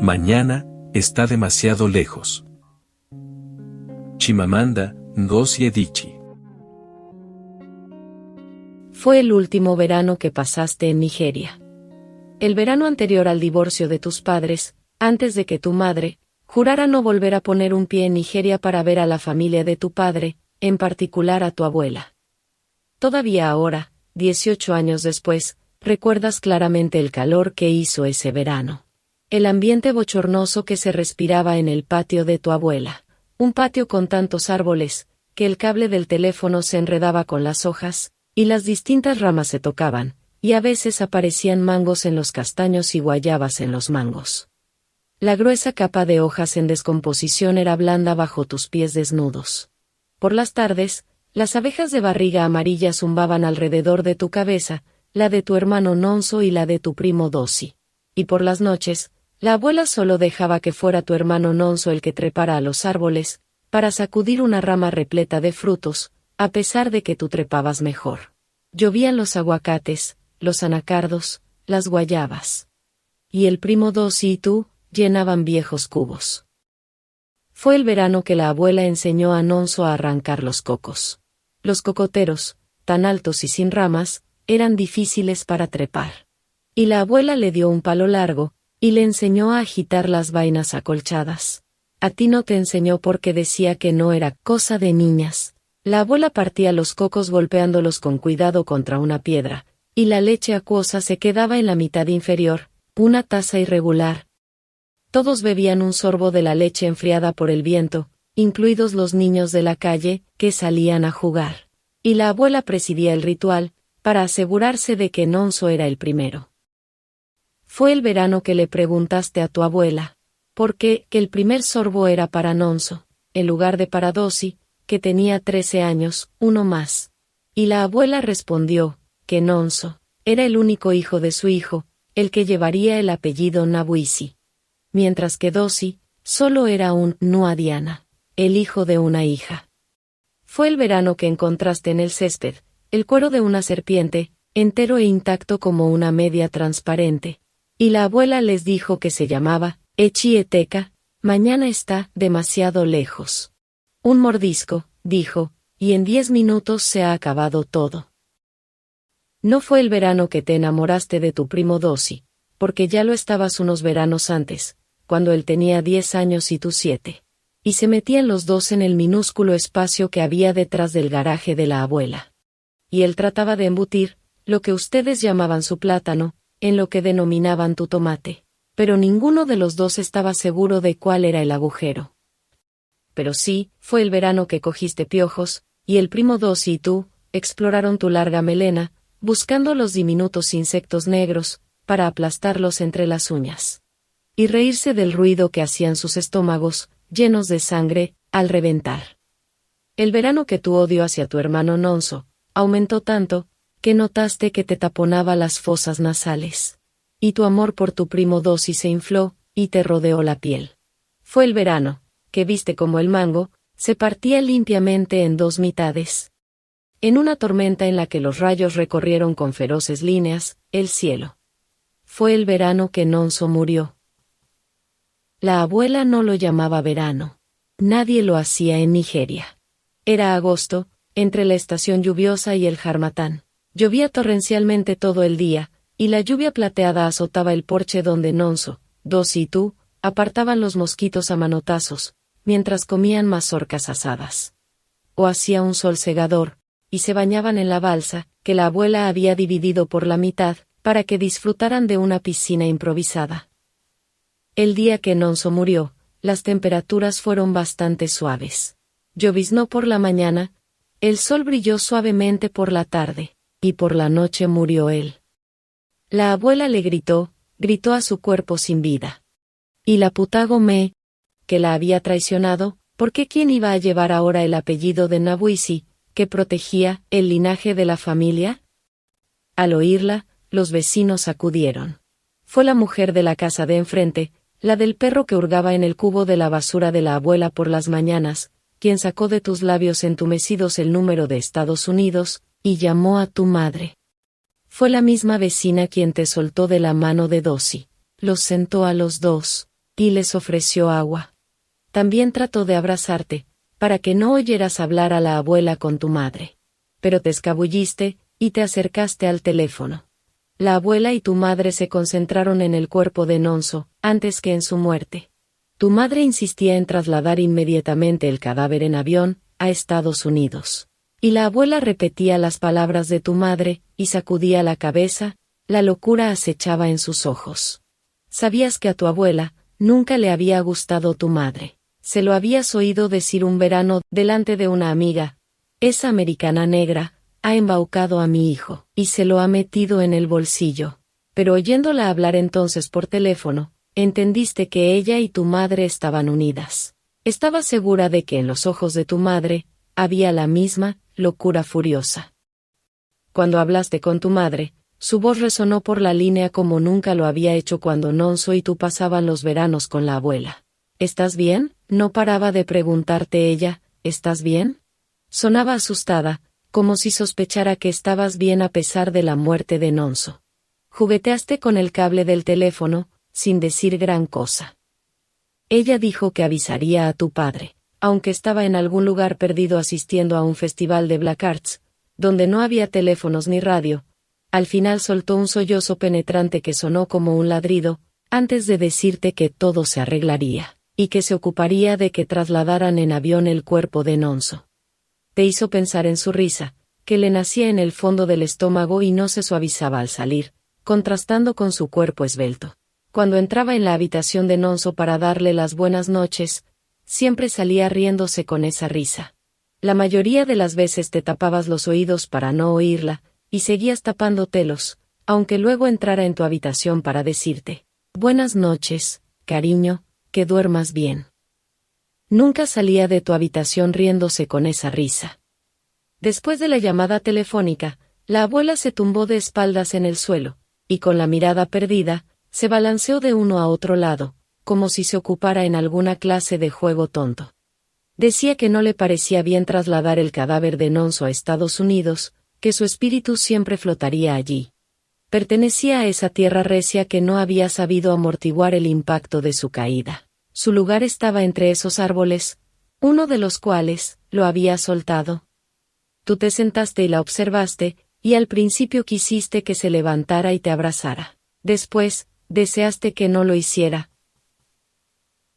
Mañana, está demasiado lejos. Chimamanda Ngozi Adichie. Fue el último verano que pasaste en Nigeria. El verano anterior al divorcio de tus padres, antes de que tu madre jurara no volver a poner un pie en Nigeria para ver a la familia de tu padre, en particular a tu abuela. Todavía ahora, 18 años después, recuerdas claramente el calor que hizo ese verano. El ambiente bochornoso que se respiraba en el patio de tu abuela. Un patio con tantos árboles, que el cable del teléfono se enredaba con las hojas, y las distintas ramas se tocaban, y a veces aparecían mangos en los castaños y guayabas en los mangos. La gruesa capa de hojas en descomposición era blanda bajo tus pies desnudos. Por las tardes, las abejas de barriga amarilla zumbaban alrededor de tu cabeza, la de tu hermano Nonso y la de tu primo Dosi. Y por las noches, la abuela solo dejaba que fuera tu hermano Nonso el que trepara a los árboles, para sacudir una rama repleta de frutos, a pesar de que tú trepabas mejor. Llovían los aguacates, los anacardos, las guayabas. Y el primo Dosi y tú llenaban viejos cubos. Fue el verano que la abuela enseñó a Nonso a arrancar los cocos. Los cocoteros, tan altos y sin ramas, eran difíciles para trepar. Y la abuela le dio un palo largo, y le enseñó a agitar las vainas acolchadas. A ti no te enseñó porque decía que no era cosa de niñas. La abuela partía los cocos golpeándolos con cuidado contra una piedra, y la leche acuosa se quedaba en la mitad inferior, una taza irregular. Todos bebían un sorbo de la leche enfriada por el viento, incluidos los niños de la calle, que salían a jugar. Y la abuela presidía el ritual, para asegurarse de que Nonso era el primero. Fue el verano que le preguntaste a tu abuela, ¿por qué que el primer sorbo era para Nonso, en lugar de para Dosi, que tenía 13 años, uno más? Y la abuela respondió, que Nonso era el único hijo de su hijo, el que llevaría el apellido Nabuisi. Mientras que Dosi solo era un Nuadiana, el hijo de una hija. Fue el verano que encontraste en el césped, el cuero de una serpiente, entero e intacto como una media transparente. Y la abuela les dijo que se llamaba Echieteka, mañana está demasiado lejos. Un mordisco, dijo, y en 10 minutos se ha acabado todo. No fue el verano que te enamoraste de tu primo Dosi, porque ya lo estabas unos veranos antes, cuando él tenía 10 años y tú 7. Y se metían los dos en el minúsculo espacio que había detrás del garaje de la abuela. Y él trataba de embutir, lo que ustedes llamaban su plátano, en lo que denominaban tu tomate, pero ninguno de los dos estaba seguro de cuál era el agujero. Pero sí, fue el verano que cogiste piojos, y el primo Dosi y tú exploraron tu larga melena, buscando los diminutos insectos negros, para aplastarlos entre las uñas. Y reírse del ruido que hacían sus estómagos, llenos de sangre, al reventar. El verano que tu odio hacia tu hermano Nonso aumentó tanto, que notaste que te taponaba las fosas nasales. Y tu amor por tu primo Dosi se infló, y te rodeó la piel. Fue el verano, que viste como el mango, se partía limpiamente en 2 mitades. En una tormenta en la que los rayos recorrieron con feroces líneas, el cielo. Fue el verano que Nonso murió. La abuela no lo llamaba verano. Nadie lo hacía en Nigeria. Era agosto, entre la estación lluviosa y el Harmatán. Llovía torrencialmente todo el día, y la lluvia plateada azotaba el porche donde Nonso, Dosi y tú apartaban los mosquitos a manotazos, mientras comían mazorcas asadas. O hacía un sol cegador, y se bañaban en la balsa, que la abuela había dividido por la mitad, para que disfrutaran de una piscina improvisada. El día que Nonso murió, las temperaturas fueron bastante suaves. Lloviznó por la mañana, el sol brilló suavemente por la tarde, y por la noche murió él. La abuela le gritó a su cuerpo sin vida. Y la Putagomé, que la había traicionado, porque ¿quién iba a llevar ahora el apellido de Nabuisi, que protegía el linaje de la familia? Al oírla, los vecinos acudieron. Fue la mujer de la casa de enfrente, la del perro que hurgaba en el cubo de la basura de la abuela por las mañanas, quien sacó de tus labios entumecidos el número de Estados Unidos, y llamó a tu madre. Fue la misma vecina quien te soltó de la mano de Dossie. Los sentó a los dos, y les ofreció agua. También trató de abrazarte, para que no oyeras hablar a la abuela con tu madre. Pero te escabulliste, y te acercaste al teléfono. La abuela y tu madre se concentraron en el cuerpo de Nonso, antes que en su muerte. Tu madre insistía en trasladar inmediatamente el cadáver en avión, a Estados Unidos. Y la abuela repetía las palabras de tu madre, y sacudía la cabeza, la locura acechaba en sus ojos. Sabías que a tu abuela, nunca le había gustado tu madre. Se lo habías oído decir un verano, delante de una amiga. Esa americana negra, ha embaucado a mi hijo, y se lo ha metido en el bolsillo. Pero oyéndola hablar entonces por teléfono, entendiste que ella y tu madre estaban unidas. Estabas segura de que en los ojos de tu madre, había la misma locura furiosa. Cuando hablaste con tu madre, su voz resonó por la línea como nunca lo había hecho cuando Nonso y tú pasaban los veranos con la abuela. ¿Estás bien? No paraba de preguntarte ella, ¿estás bien? Sonaba asustada, como si sospechara que estabas bien a pesar de la muerte de Nonso. Jugueteaste con el cable del teléfono, sin decir gran cosa. Ella dijo que avisaría a tu padre, aunque estaba en algún lugar perdido asistiendo a un festival de Black Arts, donde no había teléfonos ni radio. Al final soltó un sollozo penetrante que sonó como un ladrido, antes de decirte que todo se arreglaría, y que se ocuparía de que trasladaran en avión el cuerpo de Nonso. Te hizo pensar en su risa, que le nacía en el fondo del estómago y no se suavizaba al salir, contrastando con su cuerpo esbelto. Cuando entraba en la habitación de Nonso para darle las buenas noches, siempre salía riéndose con esa risa. La mayoría de las veces te tapabas los oídos para no oírla, y seguías tapándotelos, aunque luego entrara en tu habitación para decirte, buenas noches, cariño, que duermas bien. Nunca salía de tu habitación riéndose con esa risa. Después de la llamada telefónica, la abuela se tumbó de espaldas en el suelo, y con la mirada perdida, se balanceó de uno a otro lado, como si se ocupara en alguna clase de juego tonto. Decía que no le parecía bien trasladar el cadáver de Nonso a Estados Unidos, que su espíritu siempre flotaría allí. Pertenecía a esa tierra recia que no había sabido amortiguar el impacto de su caída. Su lugar estaba entre esos árboles, uno de los cuales lo había soltado. Tú te sentaste y la observaste, y al principio quisiste que se levantara y te abrazara. Después, deseaste que no lo hiciera.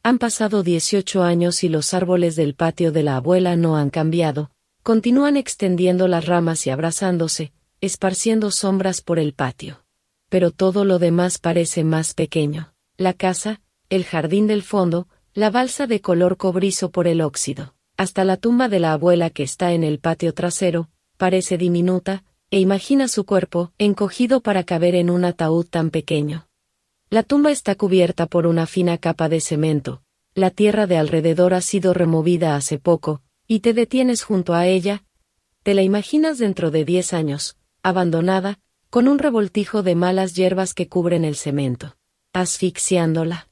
Han pasado 18 años y los árboles del patio de la abuela no han cambiado. Continúan extendiendo las ramas y abrazándose, esparciendo sombras por el patio. Pero todo lo demás parece más pequeño. La casa, el jardín del fondo, la balsa de color cobrizo por el óxido. Hasta la tumba de la abuela que está en el patio trasero, parece diminuta, e imagina su cuerpo, encogido para caber en un ataúd tan pequeño. La tumba está cubierta por una fina capa de cemento, la tierra de alrededor ha sido removida hace poco, y te detienes junto a ella. Te la imaginas dentro de 10 años, abandonada, con un revoltijo de malas hierbas que cubren el cemento, asfixiándola.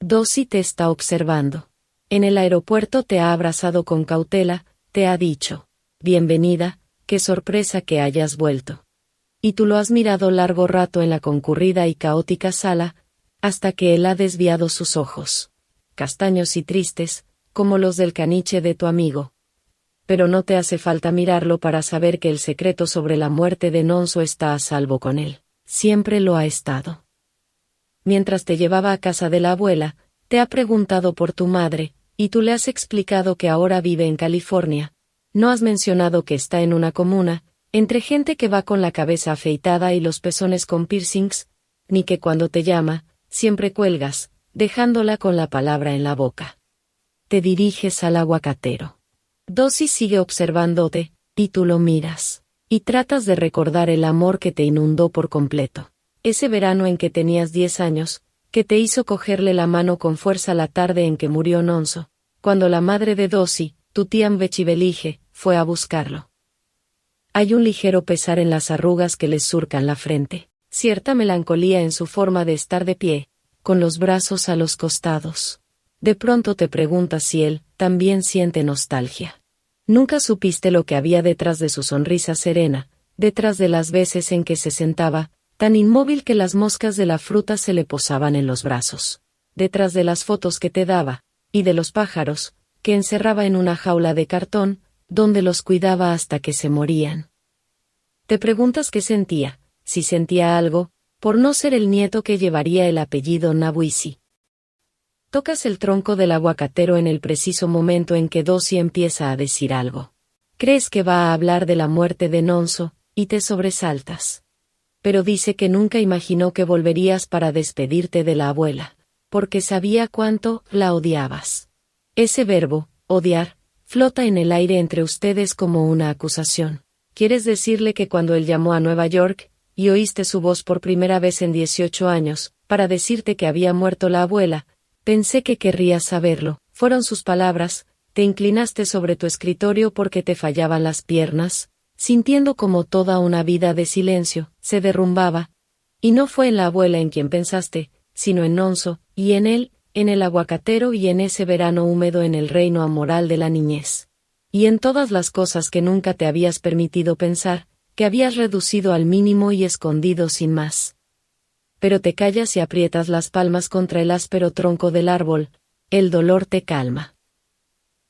Dossie te está observando. En el aeropuerto te ha abrazado con cautela, te ha dicho, bienvenida, qué sorpresa que hayas vuelto. Y tú lo has mirado largo rato en la concurrida y caótica sala, hasta que él ha desviado sus ojos, castaños y tristes, como los del caniche de tu amigo. Pero no te hace falta mirarlo para saber que el secreto sobre la muerte de Nonso está a salvo con él. Siempre lo ha estado. Mientras te llevaba a casa de la abuela, te ha preguntado por tu madre, y tú le has explicado que ahora vive en California. No has mencionado que está en una comuna, entre gente que va con la cabeza afeitada y los pezones con piercings, ni que cuando te llama, siempre cuelgas, dejándola con la palabra en la boca. Te diriges al aguacatero. Dossie sigue observándote, y tú lo miras, y tratas de recordar el amor que te inundó por completo. Ese verano en que tenías 10 años, que te hizo cogerle la mano con fuerza la tarde en que murió Nonso, cuando la madre de Dossie, tu tía Mbechibelige, fue a buscarlo. Hay un ligero pesar en las arrugas que les surcan la frente, cierta melancolía en su forma de estar de pie, con los brazos a los costados. De pronto te preguntas si él también siente nostalgia. Nunca supiste lo que había detrás de su sonrisa serena, detrás de las veces en que se sentaba, tan inmóvil que las moscas de la fruta se le posaban en los brazos, detrás de las fotos que te daba, y de los pájaros, que encerraba en una jaula de cartón, donde los cuidaba hasta que se morían. Te preguntas qué sentía, si sentía algo, por no ser el nieto que llevaría el apellido Nabuisi. Tocas el tronco del aguacatero en el preciso momento en que Dosi empieza a decir algo. Crees que va a hablar de la muerte de Nonso, y te sobresaltas. Pero dice que nunca imaginó que volverías para despedirte de la abuela, porque sabía cuánto la odiabas. Ese verbo, odiar, flota en el aire entre ustedes como una acusación. ¿Quieres decirle que cuando él llamó a Nueva York, y oíste su voz por primera vez en 18 años, para decirte que había muerto la abuela, pensé que querrías saberlo? Fueron sus palabras, te inclinaste sobre tu escritorio porque te fallaban las piernas, sintiendo como toda una vida de silencio se derrumbaba, y no fue en la abuela en quien pensaste, sino en Nonso, y en él, en el aguacatero y en ese verano húmedo en el reino amoral de la niñez. Y en todas las cosas que nunca te habías permitido pensar, que habías reducido al mínimo y escondido sin más. Pero te callas y aprietas las palmas contra el áspero tronco del árbol, el dolor te calma.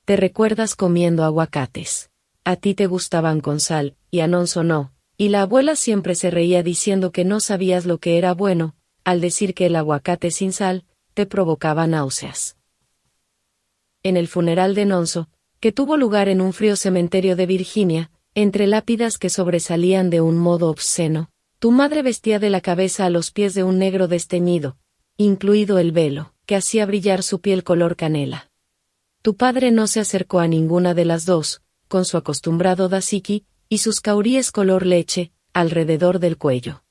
Te recuerdas comiendo aguacates. A ti te gustaban con sal, y a Nonso no, y la abuela siempre se reía diciendo que no sabías lo que era bueno, al decir que el aguacate sin sal te provocaba náuseas. En el funeral de Nonso, que tuvo lugar en un frío cementerio de Virginia, entre lápidas que sobresalían de un modo obsceno, tu madre vestía de la cabeza a los pies de un negro desteñido, incluido el velo, que hacía brillar su piel color canela. Tu padre no se acercó a ninguna de las dos, con su acostumbrado dashiki, y sus cauríes color leche, alrededor del cuello.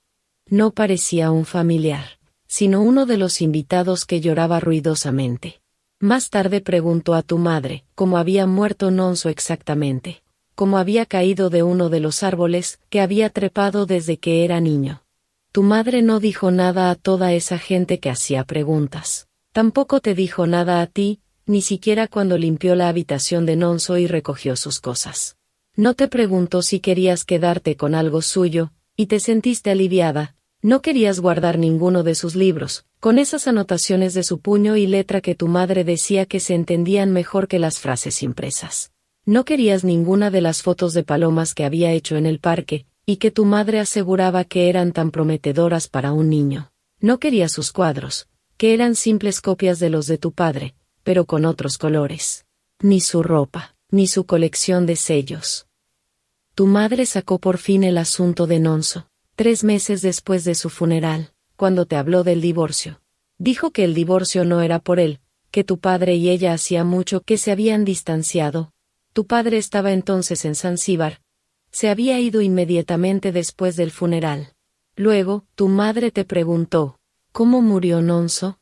No parecía un familiar, sino uno de los invitados que lloraba ruidosamente. Más tarde preguntó a tu madre cómo había muerto Nonso exactamente, cómo había caído de uno de los árboles que había trepado desde que era niño. Tu madre no dijo nada a toda esa gente que hacía preguntas. Tampoco te dijo nada a ti, ni siquiera cuando limpió la habitación de Nonso y recogió sus cosas. No te preguntó si querías quedarte con algo suyo, y te sentiste aliviada. No querías guardar ninguno de sus libros, con esas anotaciones de su puño y letra que tu madre decía que se entendían mejor que las frases impresas. No querías ninguna de las fotos de palomas que había hecho en el parque, y que tu madre aseguraba que eran tan prometedoras para un niño. No querías sus cuadros, que eran simples copias de los de tu padre, pero con otros colores. Ni su ropa, ni su colección de sellos. Tu madre sacó por fin el asunto de Nonso, 3 meses después de su funeral, cuando te habló del divorcio. Dijo que el divorcio no era por él, que tu padre y ella hacía mucho que se habían distanciado. Tu padre estaba entonces en Zanzíbar. Se había ido inmediatamente después del funeral. Luego, tu madre te preguntó, ¿cómo murió Nonso?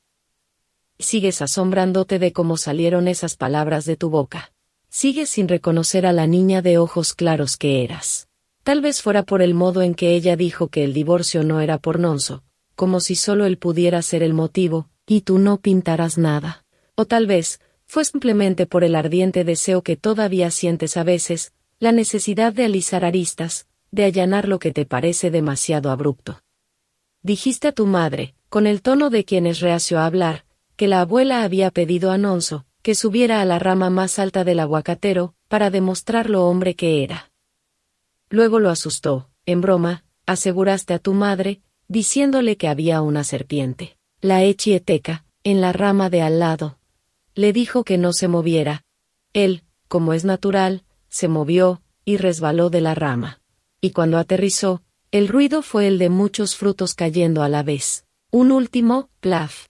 Sigues asombrándote de cómo salieron esas palabras de tu boca. Sigues sin reconocer a la niña de ojos claros que eras. Tal vez fuera por el modo en que ella dijo que el divorcio no era por Nonso, como si solo él pudiera ser el motivo, y tú no pintaras nada. O tal vez, fue simplemente por el ardiente deseo que todavía sientes a veces, la necesidad de alisar aristas, de allanar lo que te parece demasiado abrupto. Dijiste a tu madre, con el tono de quien es reacio a hablar, que la abuela había pedido a Nonso que subiera a la rama más alta del aguacatero, para demostrar lo hombre que era. Luego lo asustó, en broma, aseguraste a tu madre, diciéndole que había una serpiente, la echieteca, en la rama de al lado. Le dijo que no se moviera. Él, como es natural, se movió, y resbaló de la rama. Y cuando aterrizó, el ruido fue el de muchos frutos cayendo a la vez. Un último, plaf.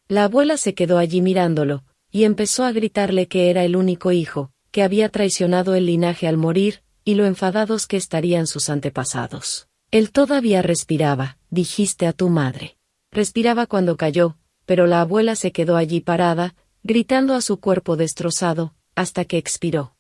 La abuela se quedó allí mirándolo, y empezó a gritarle que era el único hijo, que había traicionado el linaje al morir, y lo enfadados que estarían sus antepasados. Él todavía respiraba, dijiste a tu madre. Respiraba cuando cayó, pero la abuela se quedó allí parada, gritando a su cuerpo destrozado, hasta que expiró.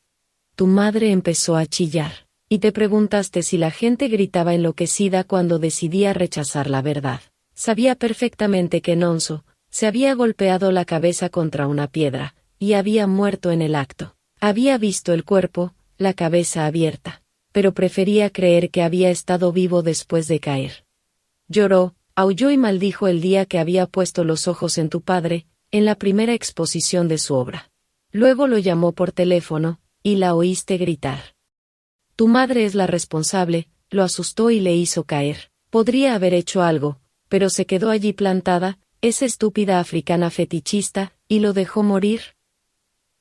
Tu madre empezó a chillar, y te preguntaste si la gente gritaba enloquecida cuando decidía rechazar la verdad. Sabía perfectamente que Nonso, Se había golpeado la cabeza contra una piedra, y había muerto en el acto. Había visto el cuerpo, la cabeza abierta, pero prefería creer que había estado vivo después de caer. Lloró, aulló y maldijo el día que había puesto los ojos en tu padre, en la primera exposición de su obra. Luego lo llamó por teléfono, y la oíste gritar. Tu madre es la responsable, lo asustó y le hizo caer. Podría haber hecho algo, pero se quedó allí plantada, esa estúpida africana fetichista, y lo dejó morir.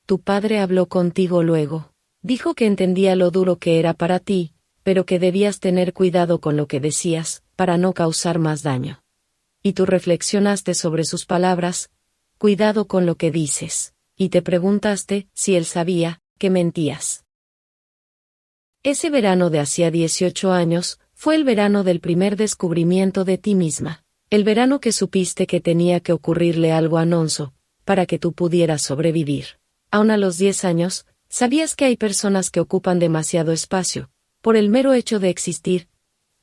Tu padre habló contigo luego. Dijo que entendía lo duro que era para ti, pero que debías tener cuidado con lo que decías, para no causar más daño. Y tú reflexionaste sobre sus palabras, cuidado con lo que dices, y te preguntaste si él sabía que mentías. Ese verano de hacía 18 años, fue el verano del primer descubrimiento de ti misma, el verano que supiste que tenía que ocurrirle algo a Nonso, para que tú pudieras sobrevivir. Aun a los 10 años, sabías que hay personas que ocupan demasiado espacio, por el mero hecho de existir,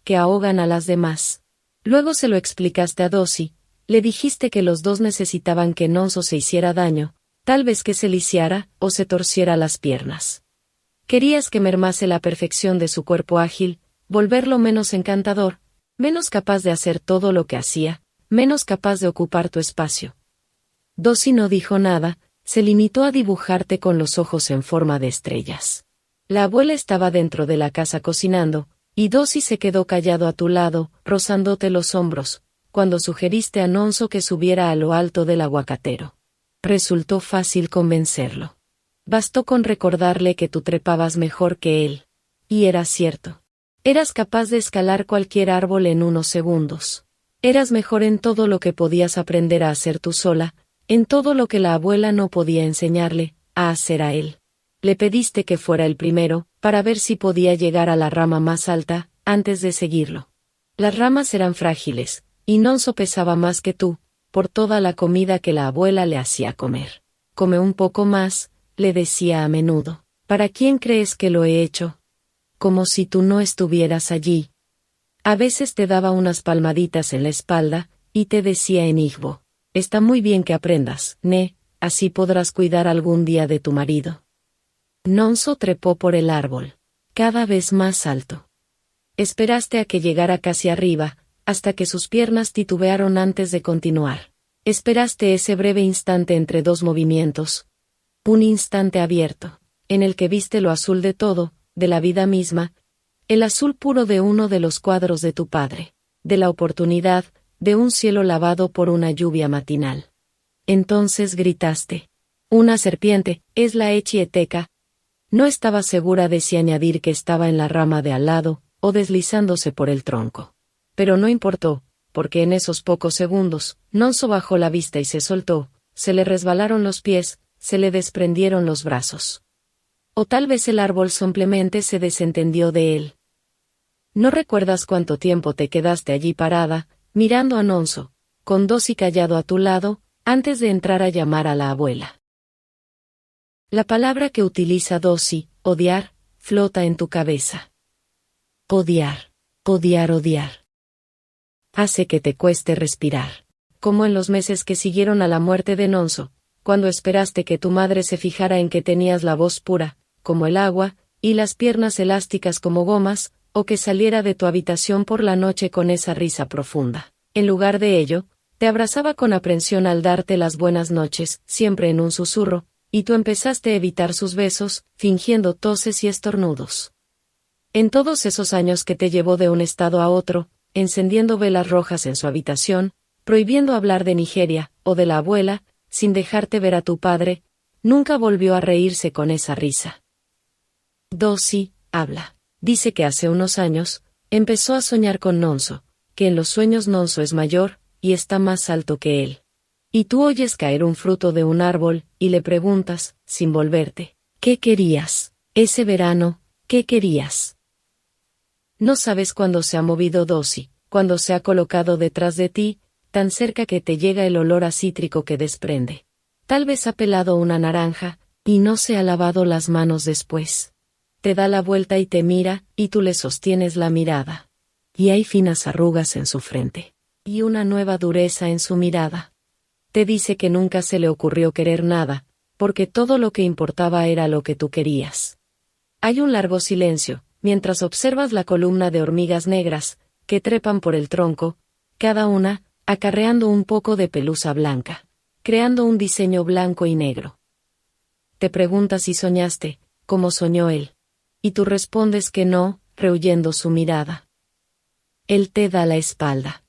que ahogan a las demás. Luego se lo explicaste a Dossi, le dijiste que los dos necesitaban que Nonso se hiciera daño, tal vez que se lisiara o se torciera las piernas. Querías que mermase la perfección de su cuerpo ágil, volverlo menos encantador, menos capaz de hacer todo lo que hacía, menos capaz de ocupar tu espacio. Dossi no dijo nada, se limitó a dibujarte con los ojos en forma de estrellas. La abuela estaba dentro de la casa cocinando, y Dossi se quedó callado a tu lado, rozándote los hombros, cuando sugeriste a Nonso que subiera a lo alto del aguacatero. Resultó fácil convencerlo. Bastó con recordarle que tú trepabas mejor que él. Y era cierto. Eras capaz de escalar cualquier árbol en unos segundos. Eras mejor en todo lo que podías aprender a hacer tú sola, en todo lo que la abuela no podía enseñarle a hacer a él. Le pediste que fuera el primero, para ver si podía llegar a la rama más alta, antes de seguirlo. Las ramas eran frágiles, y Nonso pesaba más que tú, por toda la comida que la abuela le hacía comer. Come un poco más, le decía a menudo. ¿Para quién crees que lo he hecho? Como si tú no estuvieras allí. A veces te daba unas palmaditas en la espalda, y te decía en Igbo, está muy bien que aprendas, ne, así podrás cuidar algún día de tu marido. Nonso trepó por el árbol, cada vez más alto. Esperaste a que llegara casi arriba, hasta que sus piernas titubearon antes de continuar. Esperaste ese breve instante entre dos movimientos. Un instante abierto, en el que viste lo azul de todo, de la vida misma, el azul puro de uno de los cuadros de tu padre, de la oportunidad, de un cielo lavado por una lluvia matinal. Entonces gritaste. Una serpiente, es la Echieteca. No estaba segura de si añadir que estaba en la rama de al lado, o deslizándose por el tronco. Pero no importó, porque en esos pocos segundos, Nonso bajó la vista y se soltó, se le resbalaron los pies, se le desprendieron los brazos. O tal vez el árbol simplemente se desentendió de él. No recuerdas cuánto tiempo te quedaste allí parada, mirando a Nonso, con Dossi callado a tu lado, antes de entrar a llamar a la abuela. La palabra que utiliza Dossi, odiar, flota en tu cabeza. Odiar, odiar, odiar. Hace que te cueste respirar. Como en los meses que siguieron a la muerte de Nonso, cuando esperaste que tu madre se fijara en que tenías la voz pura, como el agua, y las piernas elásticas como gomas, o que saliera de tu habitación por la noche con esa risa profunda. En lugar de ello, te abrazaba con aprensión al darte las buenas noches, siempre en un susurro, y tú empezaste a evitar sus besos, fingiendo toses y estornudos. En todos esos años que te llevó de un estado a otro, encendiendo velas rojas en su habitación, prohibiendo hablar de Nigeria, o de la abuela, sin dejarte ver a tu padre, nunca volvió a reírse con esa risa. Dossi, habla. Dice que hace unos años, empezó a soñar con Nonso, que en los sueños Nonso es mayor, y está más alto que él. Y tú oyes caer un fruto de un árbol, y le preguntas, sin volverte, ¿qué querías? Ese verano, ¿qué querías? No sabes cuándo se ha movido Dossi, cuando se ha colocado detrás de ti, tan cerca que te llega el olor a cítrico que desprende. Tal vez ha pelado una naranja, y no se ha lavado las manos después. Te da la vuelta y te mira, y tú le sostienes la mirada. Y hay finas arrugas en su frente. Y una nueva dureza en su mirada. Te dice que nunca se le ocurrió querer nada, porque todo lo que importaba era lo que tú querías. Hay un largo silencio, mientras observas la columna de hormigas negras, que trepan por el tronco, cada una, acarreando un poco de pelusa blanca, creando un diseño blanco y negro. Te preguntas si soñaste, como soñó él. Y tú respondes que no, rehuyendo su mirada. Él te da la espalda.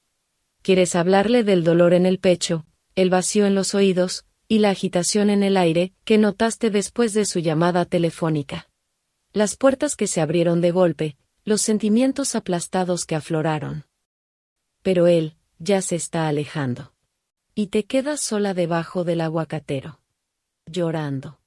Quieres hablarle del dolor en el pecho, el vacío en los oídos, y la agitación en el aire, que notaste después de su llamada telefónica. Las puertas que se abrieron de golpe, los sentimientos aplastados que afloraron. Pero él, ya se está alejando. Y te quedas sola debajo del aguacatero. Llorando.